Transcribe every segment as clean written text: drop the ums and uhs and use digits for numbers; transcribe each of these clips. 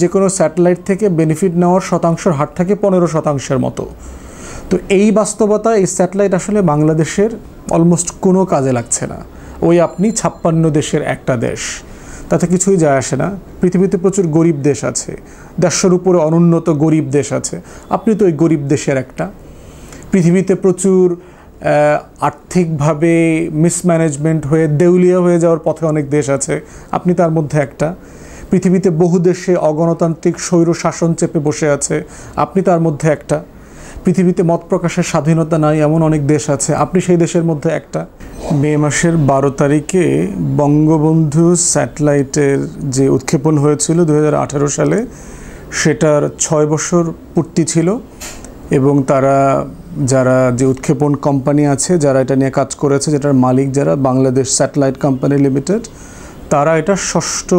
যে কোনো স্যাটেলাইট থেকে বেনিফিট নেওয়ার শতাংশের হার থাকে 15% মতো। তো এই বাস্তবতা, এই স্যাটেলাইট আসলে বাংলাদেশের অলমোস্ট কোনো কাজে লাগছে না। ওই আপনি 56 দেশের একটা দেশ, তাতে কিছুই যায় আসে না। পৃথিবীতে প্রচুর গরিব দেশ আছে, 150-র উপরে অনুন্নত গরিব দেশ আছে, আপনি তো ওই গরিব দেশের একটা। পৃথিবীতে প্রচুর আর্থিকভাবে মিসম্যানেজমেন্ট হয়ে দেউলিয়া হয়ে যাওয়ার পথে অনেক দেশ আছে, আপনি তার মধ্যে একটা। পৃথিবীতে বহু দেশে অগণতান্ত্রিক স্বৈর শাসন চেপে বসে আছে, আপনি তার মধ্যে একটা। পৃথিবীতে মত প্রকাশের স্বাধীনতা নাই এমন অনেক দেশ আছে, আপনি সেই দেশের মধ্যে একটা। মে মাসের 12 তারিখে বঙ্গবন্ধু স্যাটেলাইটের যে উৎক্ষেপণ হয়েছিল 2018 সালে, সেটার 6 বছর পূর্তি ছিল। এবং তারা যারা যে উৎক্ষেপণ কোম্পানি আছে, যারা এটা নিয়ে কাজ করেছে, যেটার মালিক যারা, বাংলাদেশ স্যাটেলাইট কোম্পানি লিমিটেড, তারা এটা 6ষ্ঠ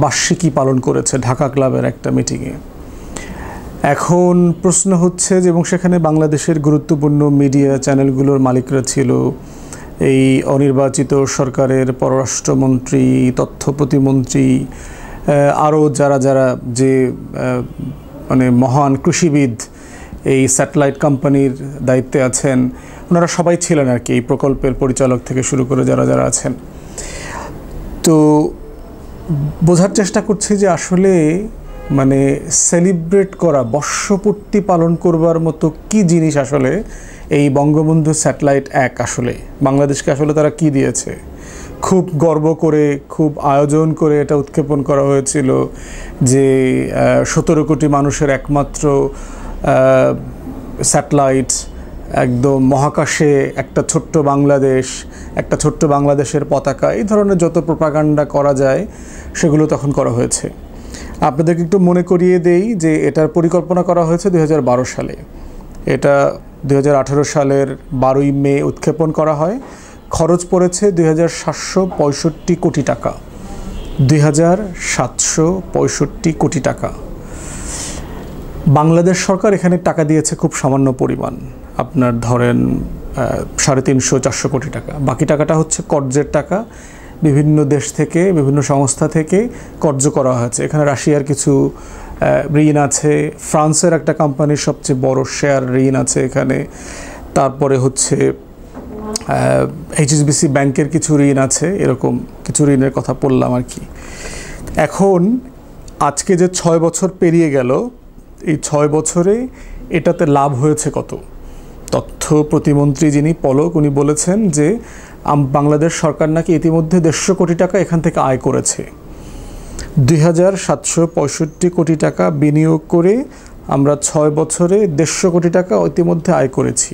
বার্ষিকী পালন করেছে ঢাকা ক্লাবের একটা মিটিংয়ে। এখন প্রশ্ন হচ্ছে যে, এবং সেখানে বাংলাদেশের গুরুত্বপূর্ণ মিডিয়া চ্যানেলগুলোর মালিকরা ছিল, এই অনির্বাচিত সরকারের পররাষ্ট্রমন্ত্রী, তথ্য প্রতিমন্ত্রী, আরও যারা যারা যে মানে মহান কৃষিবিদ এই স্যাটেলাইট কোম্পানির দায়িত্বে আছেন, ওনারা সবাই ছিলেন আর কি, এই প্রকল্পের পরিচালক থেকে শুরু করে যারা যারা আছেন। তো বোঝার চেষ্টা করছি যে আসলে মানে সেলিব্রেট করা, বর্ষপূর্তি পালন করবার মতো কি জিনিস আসলে এই বঙ্গবন্ধু স্যাটেলাইট 1 আসলে বাংলাদেশকে আসলে তারা কি দিয়েছে। খুব গর্ব করে, খুব আয়োজন করে এটা উৎক্ষেপণ করা হয়েছিল যে 17 কোটি মানুষের একমাত্র স্যাটেলাইট, একদম মহাকাশে একটা ছোট্ট বাংলাদেশ, একটা ছোট্ট বাংলাদেশের পতাকা, এই ধরনের যত প্রোপাগান্ডা করা যায় সেগুলো তখন করা হয়েছে। আপনাদেরকে একটু মনে করিয়ে দেই যে এটার পরিকল্পনা করা হয়েছে 2012 সালে। এটা 2018 সালের 12ই মে উৎক্ষেপণ করা হয়। খরচ পড়েছে 2765 কোটি টাকা। 2765 কোটি টাকা। বাংলাদেশ সরকার এখানে টাকা দিয়েছে খুব সামান্য পরিমাণ, আপনার ধরেন 350-400 কোটি টাকা। বাকি টাকাটা হচ্ছে কর্জের টাকা, বিভিন্ন দেশ থেকে, বিভিন্ন সংস্থা থেকে কর্জ করা হয়েছে। এখানে রাশিয়ার কিছু ঋণ আছে, ফ্রান্সের একটা কোম্পানির সবচেয়ে বড় শেয়ার ঋণ আছে এখানে, তারপরে হচ্ছে HSBC ব্যাংকের কিছু ঋণ আছে, এরকম কিছু ঋণের কথা বললাম আর কি। এখন আজকে যে 6 বছর পেরিয়ে গেল, এই 6 বছরে এটাতে লাভ হয়েছে কত? তথ্য প্রতিমন্ত্রী যিনি পলক, উনি বলেছেন যে বাংলাদেশ সরকার নাকি ইতিমধ্যে 150 কোটি টাকা এখান থেকে আয় করেছে। 2765 কোটি টাকা বিনিয়োগ করে আমরা 6 বছরে 150 কোটি টাকা ইতিমধ্যে আয় করেছি।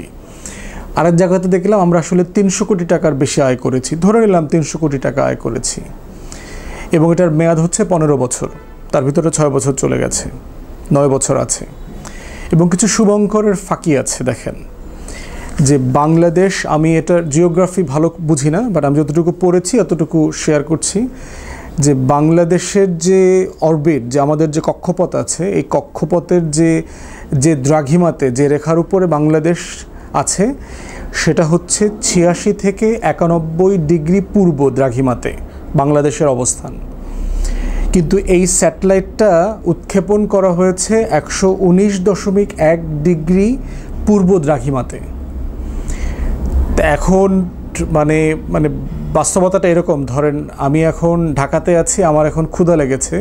আরেক জায়গাতে দেখলাম আমরা আসলে 300 কোটি টাকার বেশি আয় করেছি, ধরে নিলাম 300 কোটি টাকা আয় করেছি, এবং এটার মেয়াদ হচ্ছে 15 বছর। তার ভিতরে 6 বছর চলে গেছে, 9 বছর আছে। এবং কিছু শুভঙ্করের ফাঁকি আছে। দেখেন যে বাংলাদেশ, আমি এটার জিওগ্রাফি ভালো বুঝি না, বাট আমি যতটুকু পড়েছি অতটুকু শেয়ার করছি, যে বাংলাদেশের যে অরবিট, যে আমাদের যে কক্ষপথ আছে, এই কক্ষপথের যে দ্রাঘিমাতে, যে রেখার উপরে বাংলাদেশ আছে, সেটা হচ্ছে 86 থেকে 91 ডিগ্রি পূর্ব দ্রাঘিমাতে বাংলাদেশের অবস্থান। কিন্তু এই স্যাটেলাইটটা উৎক্ষেপণ করা হয়েছে 119.1 ডিগ্রি পূর্ব দ্রাঘিমাতে। এখন মানে মানে বাস্তবতাটা এরকম, ধরেন আমি এখন ঢাকাতে আছি, আমার এখন ক্ষুধা লেগেছে,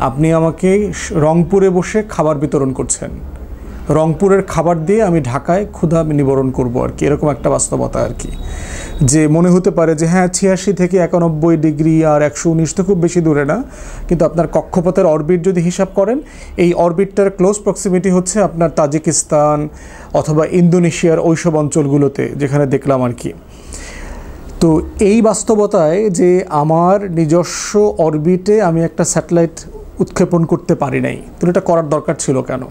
আপনি আমাকে রংপুরে বসে খাবার বিতরণ করছেন, রংপুরের খাবার দিয়ে আমি ঢাকায় ক্ষুধা নিবারণ করব আর কি, এরকম একটা বাস্তবতা আর কি। যে মনে হতে পারে যে হ্যাঁ 86 থেকে 91 ডিগ্রি আর 119 তো খুব বেশি দূরে না, কিন্তু আপনার কক্ষপথের অরবিট যদি হিসাব করেন, এই অরবিটটার ক্লোজ প্রক্সিমিটি হচ্ছে আপনার তাজিকিস্তান অথবা ইন্দোনেশিয়ার ওইসব অঞ্চলগুলোতে, যেখানে দেখলাম আর কি। তো এই বাস্তবতায় যে আমার নিজস্ব অরবিটে আমি একটা স্যাটেলাইট উৎক্ষেপণ করতে পারি নাই, তো এটা করার দরকার ছিল কেন?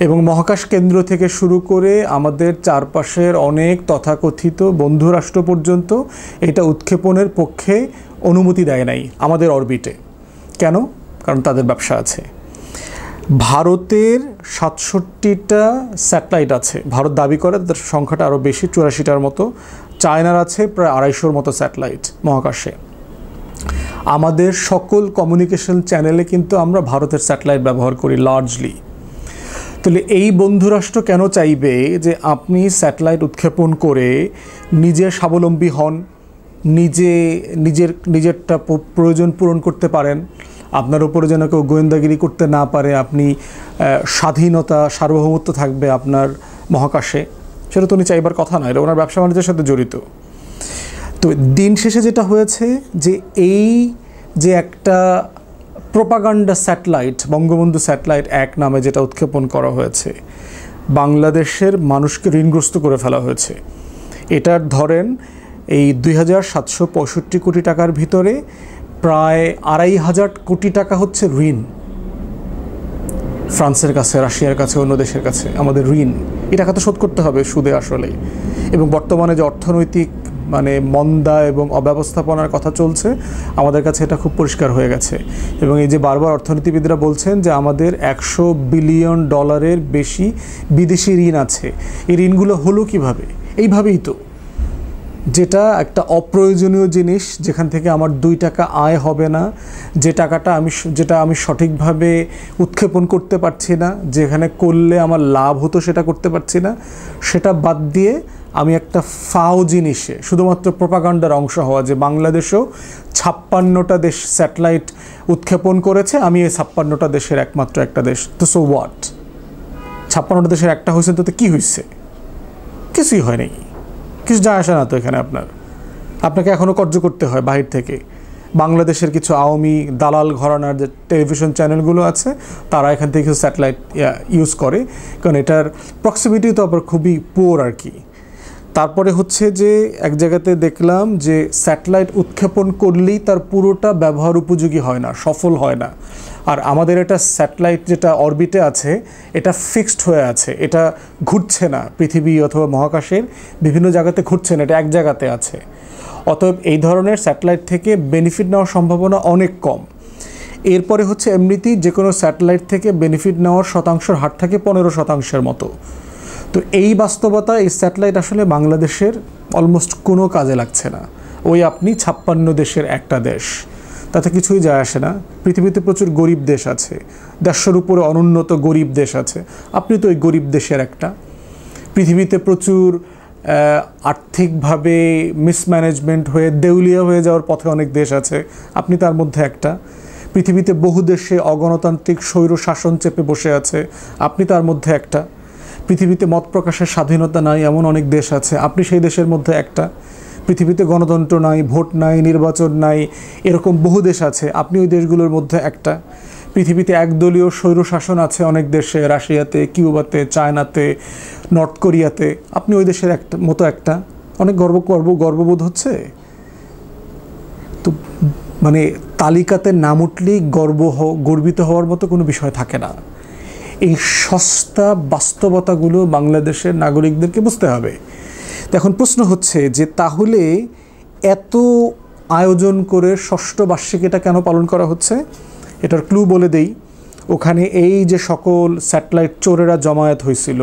এবং মহাকাশ কেন্দ্র থেকে শুরু করে আমাদের চারপাশের অনেক তথাকথিত বন্ধু রাষ্ট্র পর্যন্ত এটা উৎক্ষেপণের পক্ষে অনুমতি দেয় নাই আমাদের অরবিটে। কেন? কারণ তাদের ব্যবসা আছে। ভারতের 67টা স্যাটেলাইট আছে, ভারত দাবি করে, তাদের সংখ্যাটা আরও বেশি, 84টার মতো। চায়নার আছে প্রায় 250-র মতো স্যাটেলাইট মহাকাশে। আমাদের সকল কমিউনিকেশন চ্যানেলে কিন্তু আমরা ভারতের স্যাটেলাইট ব্যবহার করি লার্জলি। তাহলে এই বন্ধুরাষ্ট্র কেন চাইবে যে আপনি স্যাটেলাইট উৎক্ষেপণ করে নিজে স্বাবলম্বী হন, নিজেরটা প্রয়োজন পূরণ করতে পারেন, আপনার উপরে যেন কেউ গোয়েন্দাগিরি করতে না পারে, আপনি স্বাধীনতা সার্বভৌমত্ব থাকবে আপনার মহাকাশে, সেটা তো উনি চাইবার কথা নয়, এটা ওনার ব্যবসা বাণিজ্যের সাথে জড়িত। তো দিন শেষে যেটা হয়েছে যে এই যে একটা প্রোপাগান্ডা স্যাটেলাইট, বঙ্গবন্ধু স্যাটেলাইট 1 নামে যেটা উৎক্ষেপণ করা হয়েছে, বাংলাদেশের মানুষকে ঋণগ্রস্ত করে ফেলা হয়েছে। এটার ধরেন এই 2765 কোটি টাকার ভিতরে প্রায় 2500 কোটি টাকা হচ্ছে ঋণ, ফ্রান্সের কাছে, রাশিয়ার কাছে, অন্য দেশের কাছে আমাদের ঋণ। এই টাকা তো শোধ করতে হবে সুদে আসলে। এবং বর্তমানে যে অর্থনৈতিক মন্দা এবং অব্যবস্থাপনার কথা চলছে, আমাদের কাছে এটা খুব পরিষ্কার হয়ে গেছে। এবং এই যে বারবার অর্থনীতিবিদরা বলছেন যে আমাদের $100 বিলিয়ন বেশি বিদেশি ঋণ আছে, এই ঋণগুলো হলো কিভাবে? এইভাবেই তো, যেটা একটা অপ্রয়োজনীয় জিনিস, যেখান থেকে আমার 2 টাকা আয় হবে না, যেটা আমি সঠিকভাবে উৎক্ষেপণ করতে পারছি না, যেখানে করলে আমার লাভ হতো সেটা করতে পারছি না, সেটা বাদ দিয়ে আমি একটা ফাও জিনিসে শুধুমাত্র প্রোপাগান্ডার অংশ হওয়া, যে বাংলাদেশেও 56টা দেশ স্যাটেলাইট উৎক্ষেপণ করেছে, আমি এই 56টা দেশের একমাত্র একটা দেশ। তো সো হোয়াট? 56টা দেশের একটা হয়েছে তো কী হয়েছে? কিছুই হয় নাই, কিছু যায় আসে না তো এখানে। আপনাকে এখনও কর্য করতে হয় বাহির থেকে। বাংলাদেশের কিছু আওয়ামী দালাল ঘরানার যে টেলিভিশন চ্যানেলগুলো আছে, তারা এখান থেকে কিছু স্যাটেলাইট ইউজ করে, কারণ এটার প্রক্সিমিটি তো আবার খুবই পুয়ার আর কি। তারপরে হচ্ছে যে এক জায়গাতে দেখলাম যে স্যাটেলাইট উৎক্ষেপণ করলেই তার পুরোটা ব্যবহার উপযোগী হয় না, সফল হয় না। আর আমাদের এটা স্যাটেলাইট যেটা অরবিটে আছে, এটা ফিক্সড হয়ে আছে, এটা ঘুরছে না, পৃথিবী অথবা মহাকাশের বিভিন্ন জায়গাতে ঘুরছে না, এটা এক জায়গাতে আছে। অতএব এই ধরনের স্যাটেলাইট থেকে বেনিফিট নেওয়ার সম্ভাবনা অনেক কম। এরপরে হচ্ছে এমনিতেই যে কোনো স্যাটেলাইট থেকে বেনিফিট নেওয়ার শতাংশের হার থাকে 15% মতো। তো এই বাস্তবতা, এই স্যাটেলাইট আসলে বাংলাদেশের অলমোস্ট কোনো কাজে লাগছে না। ওই আপনি 56 দেশের একটা দেশ, তাতে কিছুই যায় আসে না। পৃথিবীতে প্রচুর গরিব দেশ আছে, 150-র উপরে অনুন্নত গরিব দেশ আছে, আপনি তো ওই গরিব দেশের একটা। পৃথিবীতে প্রচুর আর্থিকভাবে মিসম্যানেজমেন্ট হয়ে দেউলিয়া হয়ে যাওয়ার পথে অনেক দেশ আছে, আপনি তার মধ্যে একটা। পৃথিবীতে বহু দেশে অগণতান্ত্রিক স্বৈর শাসন চেপে বসে আছে, আপনি তার মধ্যে একটা। পৃথিবীতে মত প্রকাশের স্বাধীনতা নাই এমন অনেক দেশ আছে, আপনি সেই দেশের মধ্যে একটা। পৃথিবীতে গণতন্ত্র নাই, ভোট নাই, নির্বাচন নাই, এরকম বহু দেশ আছে, আপনি ওই দেশগুলোর মধ্যে একটা। পৃথিবীতে একদলীয় স্বৈরশাসন আছে অনেক দেশে, রাশিয়াতে, কিউবাতে, চায়নাতে, নর্থ কোরিয়াতে, আপনি ওই দেশের একটা। অনেক গর্ববোধ হচ্ছে তো। তালিকাতে নাম উঠলেই গর্বিত হওয়ার মতো কোনো বিষয় থাকে না। এই সস্তা বাস্তবতাগুলো বাংলাদেশের নাগরিকদেরকে বুঝতে হবে। তো এখন প্রশ্ন হচ্ছে যে তাহলে এত আয়োজন করে ষষ্ঠ বার্ষিকীটা কেন পালন করা হচ্ছে? এটার ক্লু বলে দেই। ওখানে এই যে সকল স্যাটেলাইট চোরেরা জমায়েত হয়েছিল,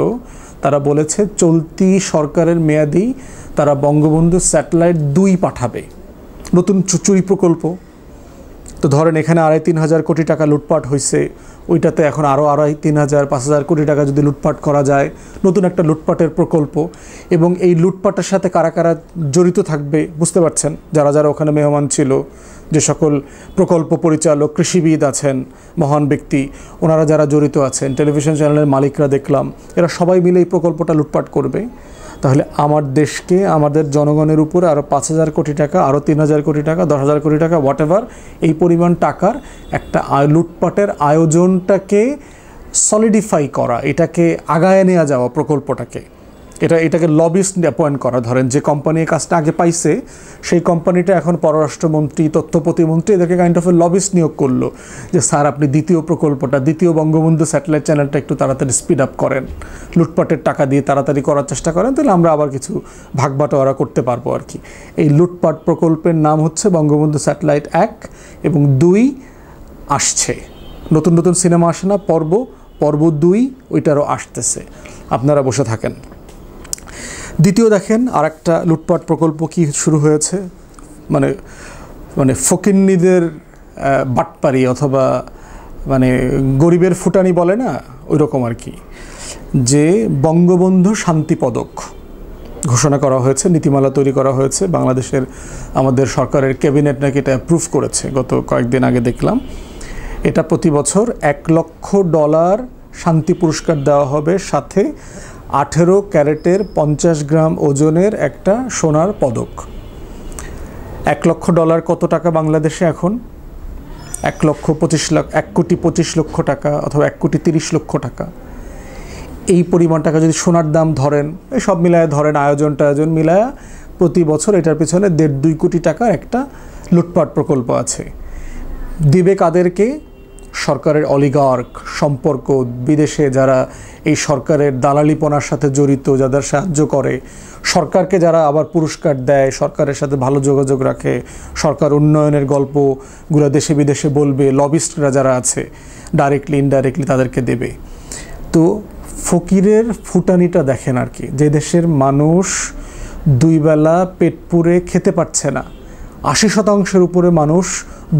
তারা বলেছে চলতি সরকারের মেয়াদেই তারা বঙ্গবন্ধু স্যাটেলাইট 2 পাঠাবে, নতুন চুরি প্রকল্প। তো ধরেন এখানে 2,500-3,000 কোটি টাকা লুটপাট হয়েছে, ওইটাতে এখন আরও 2,500-3,000 কোটি টাকা যদি লুটপাট করা যায়, নতুন একটা লুটপাটের প্রকল্প। এবং এই লুটপাটের সাথে কারা কারা জড়িত থাকবে বুঝতে পারছেন, যারা যারা ওখানে মেহমান ছিল, যে সকল প্রকল্প পরিচালক, কৃষিবিদ আছেন, মহান ব্যক্তি, ওনারা যারা জড়িত আছেন, টেলিভিশন চ্যানেলের মালিকরা দেখলাম, এরা সবাই মিলে এই প্রকল্পটা লুটপাট করবে। তাহলে আমার দেশকে, আমাদের জনগণের উপরে আরও 5,000 কোটি টাকা, আরও 3,000 কোটি টাকা, 10,000 কোটি টাকা, হোয়াট এভার, এই পরিমাণ টাকার একটা লুটপাটের আয়োজনটাকে সলিডিফাই করা, এটাকে আগায় নেওয়া যাওয়া প্রকল্পটাকে, এটাকে লবিস্ট অ্যাপয়েন্ট করা। ধরেন যে কোম্পানি এই কাজটা আগে পাইছে, সেই কোম্পানিটা এখন পররাষ্ট্রমন্ত্রী, তথ্য প্রতিমন্ত্রী, এদেরকে কাইন্ড অফ এ লবিস্ট নিয়োগ করলো যে স্যার আপনি দ্বিতীয় বঙ্গবন্ধু স্যাটেলাইট চ্যানেলটা একটু তাড়াতাড়ি স্পিড আপ করেন, লুটপাটের টাকা দিয়ে তাড়াতাড়ি করার চেষ্টা করেন, তাহলে আমরা আবার কিছু ভাগবাটোয়ারা করতে পারবো আর কি। এই লুটপাট প্রকল্পের নাম হচ্ছে বঙ্গবন্ধু স্যাটেলাইট 1 এবং 2 আসছে। নতুন নতুন সিনেমা আসে না, পর্ব 2 ওইটারও আসতেছে, আপনারা বসে থাকেন। দ্বিতীয় দেখেন আর একটা লুটপাট প্রকল্প কি শুরু হয়েছে, মানে ফকিন্নিদের বাটপারি অথবা মানে গরিবের ফুটানি বলে না, ওই রকম আর কি, যে বঙ্গবন্ধু শান্তি পদক ঘোষণা করা হয়েছে, নীতিমালা তৈরি করা হয়েছে বাংলাদেশের আমাদের সরকারের ক্যাবিনেট নাকি এটা অ্যাপ্রুভ করেছে গত কয়েকদিন আগে দেখলাম। এটা প্রতি বছর $1 লক্ষ শান্তি পুরস্কার দেওয়া হবে, সাথে 18 ক্যারেটের 50 গ্রাম ওজনের একটা সোনার পদক। $1 লক্ষ কত টাকা বাংলাদেশে এখন? 1,25,00,000 টাকা অথবা 1,30,00,000 টাকা। এই পরিমাণ টাকা যদি সোনার দাম ধরেন, এই সব মিলায় ধরেন, আয়োজন মিলায় প্রতি বছর এটার পিছনে 1.5-2 কোটি টাকার একটা লুটপাট প্রকল্প আছে। দিবে কাদেরকে? সরকারের অলিগার্ক সম্পর্ক, বিদেশে যারা এই সরকারের দালালিপনার সাথে জড়িত, যাদের সাহায্য করে, সরকারকে যারা আবার পুরস্কার দেয়, সরকারের সাথে ভালো যোগাযোগ রাখে, সরকার উন্নয়নের গল্পগুলো দেশে বিদেশে বলবে, লবিস্টরা যারা আছে ডাইরেক্টলি ইনডাইরেক্টলি তাদেরকে দেবে। তো ফকিরের ফুটানিটা দেখেন আর কি, যে দেশের মানুষ 2 বেলা পেট পুরে খেতে পারছে না, 80% উপরে মানুষ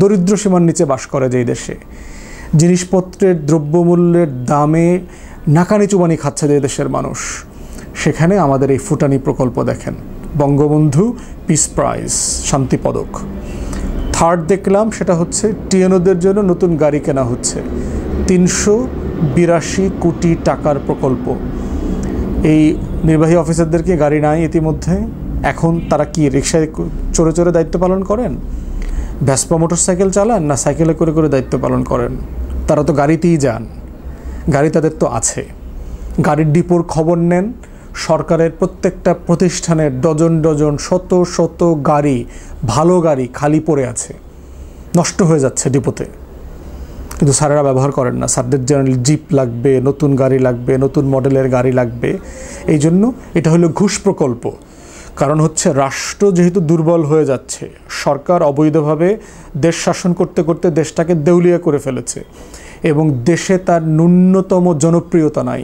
দরিদ্র সীমার নিচে বাস করে, যেই দেশে জিনিসপত্রের দ্রব্যমূল্যের দামে নাকানি চুবানি খাচ্ছে যে দেশের মানুষ, সেখানে আমাদের এই ফুটানি প্রকল্প দেখেন, বঙ্গবন্ধু পিস প্রাইজ শান্তি পদক। থার্ড দেখলাম সেটা হচ্ছে টিএনওদের জন্য নতুন গাড়ি কেনা হচ্ছে, 382 কোটি টাকার প্রকল্প। এই নির্বাহী অফিসারদেরকে গাড়ি নাই ইতিমধ্যে, এখন তারা কি রিক্সায় চড়ে চড়ে দায়িত্ব পালন করেন, ভ্যাসপা মোটরসাইকেল চালান, না সাইকেলে করে করে দায়িত্ব পালন করেন? তারা তো গাড়িতেই যান, গাড়ি তাদের তো আছে। গাড়ির ডিপোর খবর নেন, সরকারের প্রত্যেকটা প্রতিষ্ঠানের ডজন ডজন শত শত গাড়ি, ভালো গাড়ি খালি পড়ে আছে, নষ্ট হয়ে যাচ্ছে ডিপোতে, কিন্তু স্যারেরা ব্যবহার করেন না। স্যারদের জেনারেল জিপ লাগবে, নতুন গাড়ি লাগবে, নতুন মডেলের গাড়ি লাগবে। এই জন্য এটা হলো ঘুষ প্রকল্প। কারণ হচ্ছে রাষ্ট্র যেহেতু দুর্বল হয়ে যাচ্ছে, সরকার অবৈধভাবে দেশ শাসন করতে করতে দেশটাকে দেউলিয়া করে ফেলেছে এবং দেশে তার ন্যূনতম জনপ্রিয়তা নাই।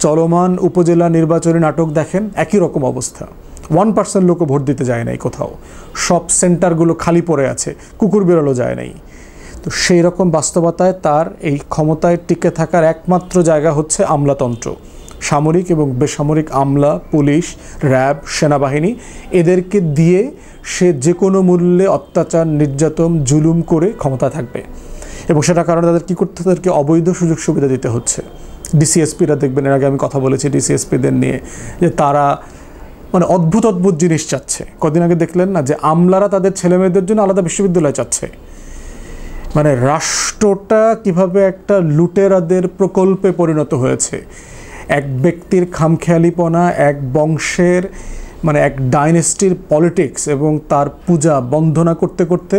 চলমান উপজেলা নির্বাচনী নাটক দেখেন, একই রকম অবস্থা, 1% লোকও ভোট দিতে যায় নাই কোথাও, সব সেন্টারগুলো খালি পড়ে আছে, কুকুর বেরোলো যায় নাই। তো সেই রকম বাস্তবতায় তার এই ক্ষমতায় টিকে থাকার একমাত্র জায়গা হচ্ছে আমলাতন্ত্র, সামরিক এবং বেসামরিক আমলা, পুলিশ, র্যাব, সেনাবাহিনী, এদেরকে দিয়ে সে যে কোনো মূল্যে অত্যাচার, নির্যাতন, জুলুম করে ক্ষমতা থাকবে। এবং সেটার কারণে তাদের কী করতে, তাদেরকে অবৈধ সুযোগ সুবিধা দিতে হচ্ছে। ডিসিএসপিরা দেখবেন, এর আগে আমি কথা বলেছি ডিসিএসপিদের নিয়ে, যে তারা মানে অদ্ভুত অদ্ভুত জিনিস চাচ্ছে। কদিন আগে দেখলেন না যে আমলারা তাদের ছেলেমেয়েদের জন্য আলাদা বিশ্ববিদ্যালয় চাচ্ছে। মানে রাষ্ট্রটা কিভাবে একটা লুটেরাদের প্রকল্পে পরিণত হয়েছে। এক ব্যক্তির খামখেয়ালিপনা, এক বংশের মানে এক ডাইনেস্টির পলিটিক্স এবং তার পূজা বন্ধনা করতে করতে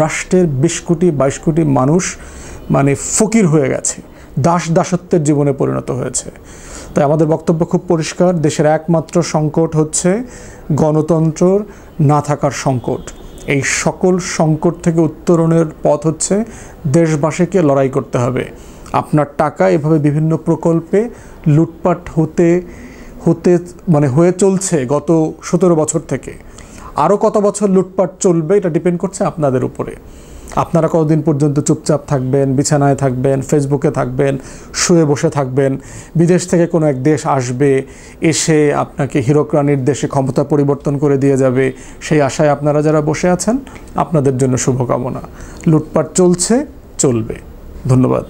রাষ্ট্রের 20 কোটি 22 কোটি মানুষ মানে ফকির হয়ে গেছে, দাসত্বের জীবনে পরিণত হয়েছে। তাই আমাদের বক্তব্য খুব পরিষ্কার, দেশের একমাত্র সংকট হচ্ছে গণতন্ত্র না থাকার সংকট। এই সকল সংকট থেকে উত্তরণের পথ হচ্ছে দেশবাসীকে লড়াই করতে হবে। আপনার টাকা এভাবে বিভিন্ন প্রকল্পে লুটপাট হয়ে চলছে গত 17 বছর থেকে। আরও কত বছর লুটপাট চলবে এটা ডিপেন্ড করছে আপনাদের উপরে। আপনারা কতদিন পর্যন্ত চুপচাপ থাকবেন, বিছানায় থাকবেন, ফেসবুকে থাকবেন, শুয়ে বসে থাকবেন, বিদেশ থেকে কোনো এক দেশ আসবে, এসে আপনাকে হীরক রানীর দেশে ক্ষমতা পরিবর্তন করে দিয়ে যাবে, সেই আশায় আপনারা যারা বসে আছেন, আপনাদের জন্য শুভকামনা। লুটপাট চলছে, চলবে। ধন্যবাদ।